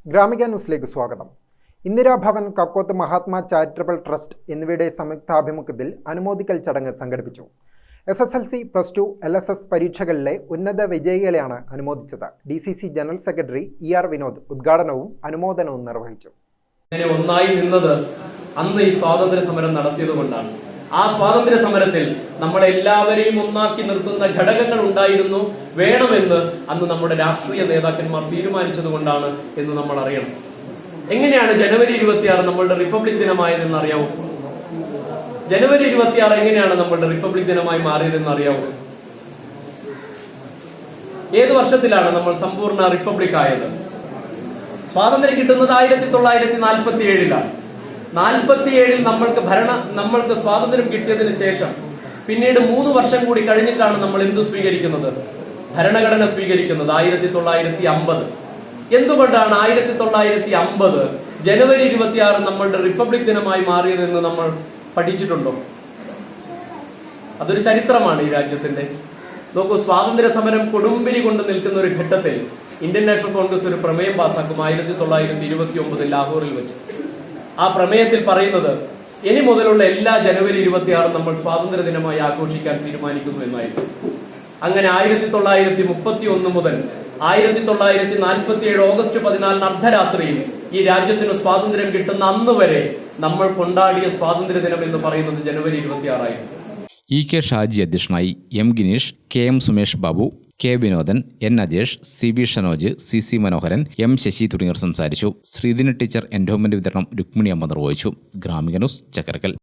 ഗ്രാമിക ന്യൂസിലേക്ക് സ്വാഗതം. Indira Bhavan, Kakkoth Mahatma charitable trust എന്നിവയുടെ സംയുക്താഭിമുഖ്യത്തിൽ അനുമോദിക്കൽ ചടങ്ങ് സംഘടിപ്പിച്ചു. SSLC, +2, LSS പരീക്ഷകളിലെ ഉന്നത വിജയികളെയാണ് അനുമോദിച്ചത്. DCC general secretary ER Vinod ഉദ്ഘാടനവും അനുമോദനവും നിർവഹിച്ചു. ഒന്നായി നിന്നത് അന്ന് ഈ സ്വാതന്ത്ര്യ സമരം നടത്തിയതുകൊണ്ടാണ്. ആ സ്വാതന്ത്ര്യ സമരത്തിൽ നമ്മളെല്ലാവരെയും ഒന്നാക്കി നിർത്തുന്ന ഘടകങ്ങൾ ഉണ്ടായിരുന്നു, വേണമെന്ന് അന്ന് നമ്മുടെ രാഷ്ട്രീയ നേതാക്കന്മാർ തീരുമാനിച്ചതുകൊണ്ടാണ് എന്ന് നമ്മൾ അറിയണം. എങ്ങനെയാണ് ജനുവരി 26 നമ്മളുടെ റിപ്പബ്ലിക് ദിനമായതെന്ന് അറിയാവോ? ജനുവരി 26 എങ്ങനെയാണ് നമ്മളുടെ റിപ്പബ്ലിക് ദിനമായി മാറിയതെന്ന് അറിയാവോ? ഏത് വർഷത്തിലാണ് നമ്മൾ സമ്പൂർണ്ണ റിപ്പബ്ലിക് ആയത്? സ്വാതന്ത്ര്യം കിട്ടുന്നത് 1947-ലാണ്. 47-ൽ നമ്മൾക്ക് സ്വാതന്ത്ര്യം കിട്ടിയതിന് ശേഷം പിന്നീട് 3 വർഷം കൂടി കഴിഞ്ഞിട്ടാണ് നമ്മൾ എന്ത് സ്വീകരിക്കുന്നത്? ഭരണഘടന സ്വീകരിക്കുന്നത് 1950. എന്തുകൊണ്ടാണ് 1950 ജനുവരി 26 നമ്മളുടെ റിപ്പബ്ലിക് ദിനമായി മാറിയതെന്ന് നമ്മൾ പഠിച്ചിട്ടുണ്ടോ? അതൊരു ചരിത്രമാണ് ഈ രാജ്യത്തിന്റെ. നോക്കൂ, സ്വാതന്ത്ര്യ സമരം കൊടുമ്പിരി കൊണ്ട് നിൽക്കുന്ന ഒരു ഘട്ടത്തിൽ ഇന്ത്യൻ നാഷണൽ കോൺഗ്രസ് ഒരു പ്രമേയം പാസാക്കും 1929 ലാഹോറിൽ വെച്ച്. ആ പ്രമേയത്തിൽ പറയുന്നത് ഇനി മുതലുള്ള എല്ലാ ജനുവരി 26 നമ്മൾ സ്വാതന്ത്ര്യ ദിനമായി ആഘോഷിക്കാൻ തീരുമാനിക്കുന്നു എന്നായിരുന്നു. അങ്ങനെ 1931 മുതൽ 1947 ഓഗസ്റ്റ് 14 അർദ്ധരാത്രിയിൽ ഈ രാജ്യത്തിന് സ്വാതന്ത്ര്യം കിട്ടുന്ന അന്ന് വരെ നമ്മൾ കൊണ്ടാടിയ സ്വാതന്ത്ര്യ ദിനം എന്ന് പറയുന്നത് ജനുവരി 26 ആയിരുന്നു. EK ഷാജി അധ്യക്ഷനായി, M Gineesh, KM Sumesh Babu, K Vinodan, N Ajesh, CB Shanoj, CC മനോഹരൻ, M ശശി തുടങ്ങിയവർ സംസാരിച്ചു. ശ്രീദിന ടീച്ചർ എൻഡോമെന്റ് വിതരണം രുക്മിണി അമ്മ നിർവഹിച്ചു. ഗ്രാമിക ന്യൂസ്, ചക്കരക്കൽ.